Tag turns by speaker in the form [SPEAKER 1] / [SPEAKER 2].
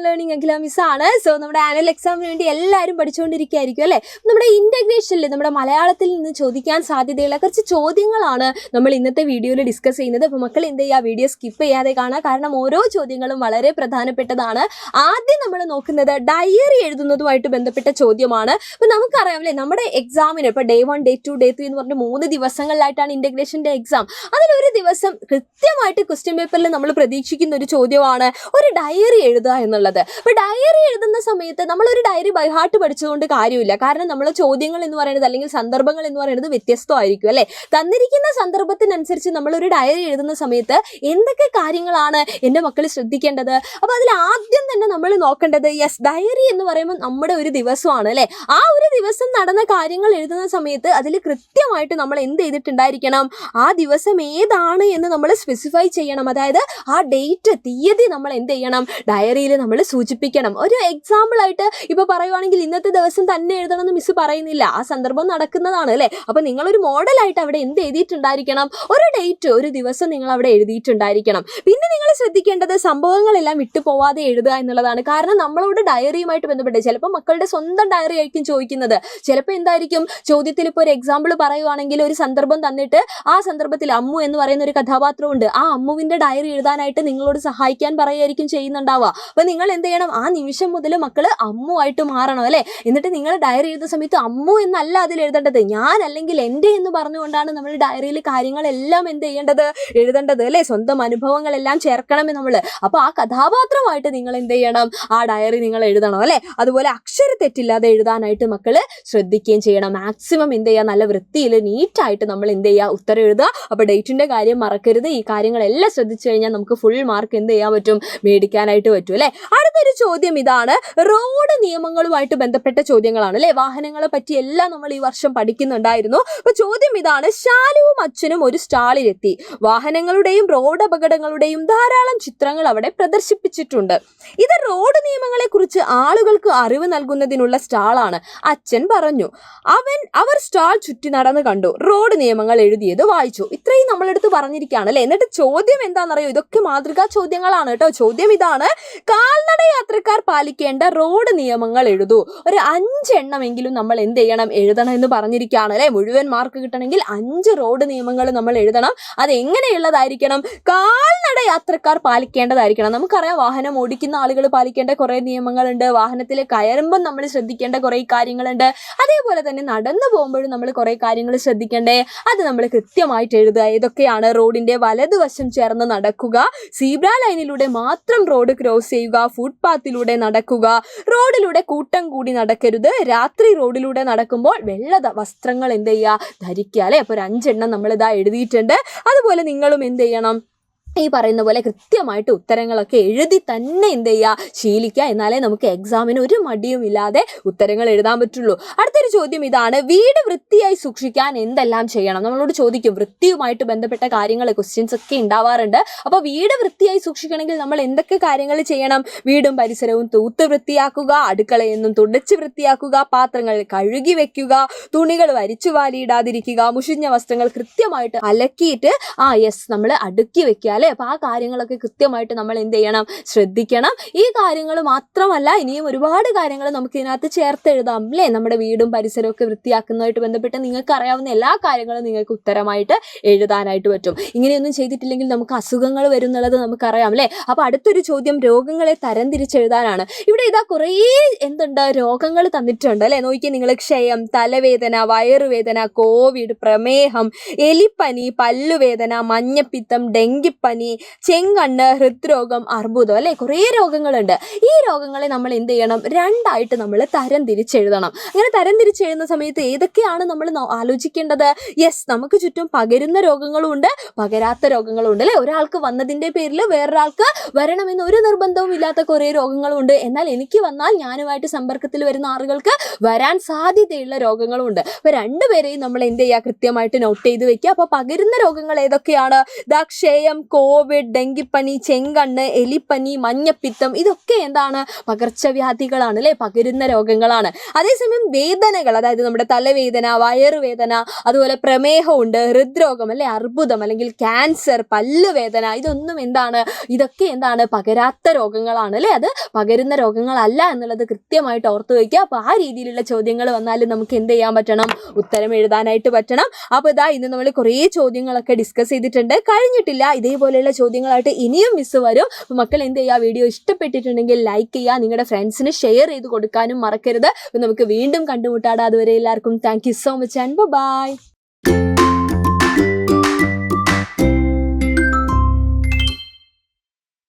[SPEAKER 1] Learning അഖില മിസ്സാണ്. So നമ്മുടെ annual എക്സാമിന് വേണ്ടി എല്ലാവരും പഠിച്ചുകൊണ്ടിരിക്കുകയായിരിക്കും അല്ലേ. നമ്മുടെ ഇൻ്റഗ്രേഷനിൽ നമ്മുടെ മലയാളത്തിൽ നിന്ന് ചോദിക്കാൻ സാധ്യതയുള്ള കുറച്ച് ചോദ്യങ്ങളാണ് നമ്മൾ ഇന്നത്തെ വീഡിയോയിൽ ഡിസ്കസ് ചെയ്യുന്നത്. അപ്പോൾ മക്കൾ എന്ത് ചെയ്യുക, വീഡിയോ സ്കിപ്പ് ചെയ്യാതെ കാണുക, കാരണം ഓരോ ചോദ്യങ്ങളും വളരെ പ്രധാനപ്പെട്ടതാണ്. ആദ്യം നമ്മൾ നോക്കുന്നത് ഡയറി എഴുതുന്നതുമായിട്ട് ബന്ധപ്പെട്ട ചോദ്യമാണ്. അപ്പോൾ നമുക്കറിയാം അല്ലേ, നമ്മുടെ എക്സാമിന് ഇപ്പോൾ Day 1, Day 2, Day 3 എന്ന് പറഞ്ഞ് 3 ദിവസങ്ങളിലായിട്ടാണ് ഇൻ്റഗ്രേഷൻ്റെ എക്സാം. അതിലൊരു ദിവസം കൃത്യമായിട്ട് ക്വസ്റ്റ്യൻ പേപ്പറിൽ നമ്മൾ പ്രതീക്ഷിക്കുന്ന ഒരു ചോദ്യമാണ് ഒരു ഡയറി എഴുതുക എന്നുള്ളത്. അപ്പോൾ ഡയറി എഴുതുന്ന സമയത്ത് നമ്മളൊരു ഡയറി ബൈ ഹാർട്ട് പഠിച്ചതുകൊണ്ട് കാര്യമില്ല. കാരണം നമ്മൾ ചോദ്യങ്ങൾ എന്ന് പറയുന്നത് അല്ലെങ്കിൽ സന്ദർഭങ്ങൾ എന്ന് പറയുന്നത് വ്യത്യസ്തമായിരിക്കും അല്ലേ. തന്നിരിക്കുന്ന സന്ദർഭത്തിനനുസരിച്ച് നമ്മളൊരു ഡയറി എഴുതുന്ന സമയത്ത് എന്തൊക്കെ കാര്യങ്ങളാണ് എൻ്റെ മക്കൾ ശ്രദ്ധിക്കേണ്ടത്? അപ്പോൾ അതിൽ ആദ്യം തന്നെ നമ്മൾ നോക്കേണ്ടത് ഡയറി എന്ന് പറയുമ്പോൾ നമ്മുടെ ഒരു ദിവസമാണ് അല്ലേ. ആ ഒരു ദിവസം നടന്ന കാര്യങ്ങൾ എഴുതുന്ന സമയത്ത് അതിൽ കൃത്യമായിട്ട് നമ്മൾ എന്ത് ചെയ്തിട്ടുണ്ടായിരിക്കണം, ആ ദിവസം ഏതാണ് എന്ന് നമ്മൾ സ്പെസിഫൈ ചെയ്യണം. അതായത് ആ ഡേറ്റ്, തീയതി നമ്മൾ എന്ത് ചെയ്യണം, ഡയറിയിൽ നമ്മൾ സൂചിപ്പിക്കണം. ഒരു എക്സാമ്പിളായിട്ട് ഇപ്പോൾ പറയുവാണെങ്കിൽ ഇന്നത്തെ ദിവസം തന്നെ എഴുതണമെന്ന് മിസ് പറയുന്നില്ല, ആ സന്ദർഭം നടക്കുന്നതാണ് അല്ലേ. അപ്പോൾ നിങ്ങളൊരു മോഡലായിട്ട് അവിടെ എന്ത് എഴുതിയിട്ടുണ്ടായിരിക്കണം, ഒരു ഡേറ്റ്, ഒരു ദിവസം നിങ്ങൾ അവിടെ എഴുതിയിട്ടുണ്ടായിരിക്കണം. പിന്നെ നിങ്ങൾ ശ്രദ്ധിക്കേണ്ടത് സംഭവങ്ങളെല്ലാം വിട്ടുപോവാതെ എഴുതുക എന്നുള്ളതാണ്. കാരണം നമ്മളോട് ഡയറിയുമായിട്ട് ബന്ധപ്പെട്ട് ചിലപ്പോൾ മക്കളുടെ സ്വന്തം ഡയറി ആയിരിക്കും ചോദിക്കുന്നത്. ചിലപ്പോൾ എന്തായിരിക്കും ചോദ്യത്തിൽ, ഇപ്പോൾ ഒരു എക്സാമ്പിൾ പറയുവാണെങ്കിൽ ഒരു സന്ദർഭം തന്നിട്ട് ആ സന്ദർഭത്തിൽ അമ്മു എന്ന് പറയുന്ന ഒരു കഥാപാത്രമുണ്ട്, ആ അമ്മുവിൻ്റെ ഡയറി എഴുതാനായിട്ട് നിങ്ങളോട് സഹായിക്കാൻ പറയുമായിരിക്കും ചെയ്യുന്നുണ്ടാവുക. അപ്പോൾ നിങ്ങൾ എന്ത് ചെയ്യണം, ആ നിമിഷം മുതൽ മക്കൾ അമ്മു ആയിട്ട് മാറണം അല്ലേ. എന്നിട്ട് നിങ്ങൾ ഡയറി എഴുതുന്ന സമയത്ത് അമ്മു എന്നല്ല അതിൽ എഴുതേണ്ടത്, ഞാൻ അല്ലെങ്കിൽ എൻ്റെ എന്ന് പറഞ്ഞുകൊണ്ടാണ് നമ്മൾ ഡയറിയിൽ കാര്യങ്ങളെല്ലാം എന്ത് ചെയ്യേണ്ടത്, എഴുതേണ്ടത് അല്ലേ. സ്വന്തം അനുഭവങ്ങളെല്ലാം ചേർക്കണം നമ്മൾ. അപ്പോൾ ആ കഥാപാത്രമായിട്ട് നിങ്ങൾ എന്ത് ചെയ്യണം, ആ ഡയറി നിങ്ങൾ എഴുതണം അല്ലേ. അതുപോലെ അക്ഷരത്തെറ്റില്ലാതെ എഴുതാനായിട്ട് മക്കൾ ശ്രദ്ധിക്കുകയും ചെയ്യണം. മാക്സിമം എന്ത് ചെയ്യുക, നല്ല വൃത്തിയിൽ നീറ്റായിട്ട് നമ്മൾ എന്ത് ചെയ്യുക, ഉത്തരം എഴുതുക. അപ്പോൾ ഡേറ്റിൻ്റെ കാര്യം മറക്കരുത്. ഈ കാര്യങ്ങളെല്ലാം ശ്രദ്ധിച്ചു കഴിഞ്ഞാൽ നമുക്ക് ഫുൾ മാർക്ക് എന്ത് ചെയ്യാൻ പറ്റും, മേടിക്കാനായിട്ട് പറ്റും അല്ലേ. അടുത്തൊരു ചോദ്യം ഇതാണ്, റോഡ് നിയമങ്ങളുമായിട്ട് ബന്ധപ്പെട്ട ചോദ്യങ്ങളാണ് അല്ലേ. വാഹനങ്ങളെ പറ്റി എല്ലാം നമ്മൾ ഈ വർഷം പഠിക്കുന്നുണ്ടായിരുന്നു. അപ്പോൾ ചോദ്യം ഇതാണ്, ശാലുവും അച്ഛനും ഒരു സ്റ്റാളിലെത്തി. വാഹനങ്ങളുടെയും റോഡ് അപകടങ്ങളുടെയും ധാരാളം ചിത്രങ്ങൾ അവിടെ പ്രദർശിപ്പിച്ചിട്ടുണ്ട്. ഇത് റോഡ് നിയമങ്ങളെ കുറിച്ച് ആളുകൾക്ക് അറിവ് നൽകുന്നതിനുള്ള സ്റ്റാളാണ്. അച്ഛൻ പറഞ്ഞു. അവർ സ്റ്റാൾ ചുറ്റി നടന്ന് കണ്ടു, റോഡ് നിയമങ്ങൾ എഴുതിയത് വായിച്ചു. ഇത്രയും നമ്മളെടുത്ത് പറഞ്ഞിരിക്കുകയാണ് അല്ലേ. എന്നിട്ട് ചോദ്യം എന്താണെന്നറിയോ, ഇതൊക്കെ മാതൃകാ ചോദ്യങ്ങളാണ് കേട്ടോ. ചോദ്യം ഇതാണ്, കാൽനട യാത്രക്കാർ പാലിക്കേണ്ട റോഡ് നിയമങ്ങൾ എഴുതൂ. ഒരു 5 എണ്ണമെങ്കിലും നമ്മൾ എന്ത് ചെയ്യണം, എഴുതണം എന്ന് പറഞ്ഞിരിക്കുകയാണ് അല്ലേ. മുഴുവൻ മാർക്ക് കിട്ടണമെങ്കിൽ 5 റോഡ് നിയമങ്ങൾ നമ്മൾ എഴുതണം. അത് എങ്ങനെയുള്ളതായിരിക്കണം, കാൽനട യാത്രക്കാർ പാലിക്കേണ്ടതായിരിക്കണം. നമുക്കറിയാം, വാഹനം ഓടിക്കുന്ന ആളുകൾ പാലിക്കേണ്ട കുറേ നിയമങ്ങളുണ്ട്, വാഹനത്തിൽ കയറുമ്പം നമ്മൾ ശ്രദ്ധിക്കേണ്ട കുറേ കാര്യങ്ങളുണ്ട്, അതേപോലെ തന്നെ നടന്നു പോകുമ്പോഴും നമ്മൾ കുറേ കാര്യങ്ങൾ ശ്രദ്ധിക്കേണ്ടേ, അത് നമ്മൾ കൃത്യമായിട്ട് എഴുതുക. ഏതൊക്കെയാണ്, റോഡിൻ്റെ വലതുവശം ചേർന്ന് നടക്കുക, സീബ്ര ലൈനിലൂടെ മാത്രം റോഡ് ക്രോസ് ചെയ്യുക, ഫുട്പാത്തിലൂടെ നടക്കുക, റോഡിലൂടെ കൂട്ടം കൂടി നടക്കരുത്, രാത്രി റോഡിലൂടെ നടക്കുമ്പോൾ വെള്ള വസ്ത്രങ്ങൾ എന്ത് ചെയ്യുക, ധരിക്കുക അല്ലേ. അപ്പോൾ ഒരു 5 എണ്ണം നമ്മളിതാ എഴുതിയിട്ടുണ്ട്. അതുപോലെ നിങ്ങളും എന്ത് ചെയ്യണം, ഈ പറയുന്ന പോലെ കൃത്യമായിട്ട് ഉത്തരങ്ങളൊക്കെ എഴുതി തന്നെ എന്ത് ചെയ്യുക, ശീലിക്കുക. എന്നാലേ നമുക്ക് എക്സാമിന് ഒരു മടിയും ഇല്ലാതെ ഉത്തരങ്ങൾ എഴുതാൻ പറ്റുള്ളൂ. അടുത്തൊരു ചോദ്യം ഇതാണ്, വീട് വൃത്തിയായി സൂക്ഷിക്കാൻ എന്തെല്ലാം ചെയ്യണം. നമ്മളോട് ചോദിക്കും, വൃത്തിയുമായിട്ട് ബന്ധപ്പെട്ട കാര്യങ്ങൾ ക്വസ്റ്റ്യൻസ് ഒക്കെ ഉണ്ടാവാറുണ്ട്. അപ്പോൾ വീട് വൃത്തിയായി സൂക്ഷിക്കണമെങ്കിൽ നമ്മൾ എന്തൊക്കെ കാര്യങ്ങൾ ചെയ്യണം, വീടും പരിസരവും തൂത്ത് വൃത്തിയാക്കുക, അടുക്കളയെന്നും തുടച്ച് വൃത്തിയാക്കുക, പാത്രങ്ങൾ കഴുകി വെക്കുക, തുണികൾ വലിച്ചു വാരിയിടാതിരിക്കുക, മുഷിഞ്ഞ വസ്ത്രങ്ങൾ കൃത്യമായിട്ട് അലക്കിയിട്ട് നമ്മൾ അടുക്കി വെക്കുക. അപ്പോൾ ആ കാര്യങ്ങളൊക്കെ കൃത്യമായിട്ട് നമ്മൾ എന്ത് ചെയ്യണം, ശ്രദ്ധിക്കണം. ഈ കാര്യങ്ങൾ മാത്രമല്ല, ഇനിയും ഒരുപാട് കാര്യങ്ങൾ നമുക്ക് ഇതിനകത്ത് ചേർത്ത് എഴുതാം അല്ലേ. നമ്മുടെ വീടും പരിസരവും ഒക്കെ വൃത്തിയാക്കുന്നതായിട്ട് ബന്ധപ്പെട്ട് നിങ്ങൾക്ക് അറിയാവുന്ന എല്ലാ കാര്യങ്ങളും നിങ്ങൾക്ക് ഉത്തരമായിട്ട് എഴുതാനായിട്ട് പറ്റും. ഇങ്ങനെയൊന്നും ചെയ്തിട്ടില്ലെങ്കിൽ നമുക്ക് അസുഖങ്ങൾ വരും എന്നുള്ളത് നമുക്കറിയാം അല്ലേ. അപ്പോൾ അടുത്തൊരു ചോദ്യം, രോഗങ്ങളെ തരംതിരിച്ചെഴുതാനാണ്. ഇവിടെ ഇതാ കുറേ രോഗങ്ങൾ തന്നിട്ടുണ്ട് അല്ലേ. നോക്കിയാൽ നിങ്ങൾ, ക്ഷയം, തലവേദന, വയറുവേദന, കോവിഡ്, പ്രമേഹം, എലിപ്പനി, പല്ലുവേദന, മഞ്ഞപ്പിത്തം, ഡെങ്കിപ്പനി, ചെങ്കണ്ണ്, ഹൃദ്രോഗം, അർബുദം അല്ലേ. കുറേ രോഗങ്ങളുണ്ട്. ഈ രോഗങ്ങളെ നമ്മൾ എന്ത് ചെയ്യണം, 2 ആയിട്ട് നമ്മൾ തരംതിരിച്ചെഴുതണം. അങ്ങനെ തരംതിരിച്ചെഴുതുന്ന സമയത്ത് ഏതൊക്കെയാണ് നമ്മൾ ആലോചിക്കേണ്ടത്, നമുക്ക് ചുറ്റും പകരുന്ന രോഗങ്ങളും ഉണ്ട്, പകരാത്ത രോഗങ്ങളും ഉണ്ട് അല്ലേ. ഒരാൾക്ക് വന്നതിൻ്റെ പേരിൽ വേറൊരാൾക്ക് വരണമെന്ന് ഒരു നിർബന്ധവും ഇല്ലാത്ത കുറേ രോഗങ്ങളും ഉണ്ട്. എന്നാൽ എനിക്ക് വന്നാൽ ഞാനുമായിട്ട് സമ്പർക്കത്തിൽ വരുന്ന ആളുകൾക്ക് വരാൻ സാധ്യതയുള്ള രോഗങ്ങളും ഉണ്ട്. അപ്പോൾ 2 പേരെയും നമ്മൾ എന്ത് ചെയ്യുക, കൃത്യമായിട്ട് നോട്ട് ചെയ്ത് വെക്കുക. അപ്പോൾ പകരുന്ന രോഗങ്ങൾ ഏതൊക്കെയാണ്, ക്ഷയം, കോവിഡ്, ഡെങ്കിപ്പനി, ചെങ്കണ്ണ്, എലിപ്പനി, മഞ്ഞപ്പിത്തം ഇതൊക്കെ എന്താണ്? പകർച്ചവ്യാധികളാണ് അല്ലേ, പകരുന്ന രോഗങ്ങളാണ്. അതേസമയം വേദനകൾ, അതായത് നമ്മുടെ തലവേദന, വയറുവേദന, അതുപോലെ പ്രമേഹമുണ്ട്, ഹൃദ്രോഗം അല്ലെ, അർബുദം അല്ലെങ്കിൽ ക്യാൻസർ, പല്ലുവേദന, ഇതൊക്കെ എന്താണ്? പകരാത്ത രോഗങ്ങളാണ് അല്ലേ. അത് പകരുന്ന രോഗങ്ങളല്ല എന്നുള്ളത് കൃത്യമായിട്ട് ഓർത്ത് വയ്ക്കുക. അപ്പോൾ ആ രീതിയിലുള്ള ചോദ്യങ്ങൾ വന്നാലും നമുക്ക് എന്ത് ചെയ്യാൻ പറ്റണം? ഉത്തരം എഴുതാനായിട്ട് പറ്റണം. അപ്പോൾ ഇന്ന് നമ്മൾ കുറേ ചോദ്യങ്ങളൊക്കെ ഡിസ്കസ് ചെയ്തിട്ടുണ്ട്, കഴിഞ്ഞിട്ടില്ല. ഇതേപോലെയുള്ള ചോദ്യങ്ങളായിട്ട് ഇനിയും മിസ് വരും. അപ്പോൾ മക്കൾ എന്ത് ചെയ്യുക? വീഡിയോ ഇഷ്ടപ്പെട്ടിട്ടുണ്ടെങ്കിൽ ലൈക്ക് ചെയ്യുക, നിങ്ങളുടെ ഫ്രണ്ട്സിന് ഷെയർ ചെയ്ത് കൊടുക്കാനും മറക്കരുത്. അപ്പോൾ നമുക്ക് വീണ്ടും കണ്ടുമുട്ടാം. അതുവരെ എല്ലാവർക്കും thank you so much and by.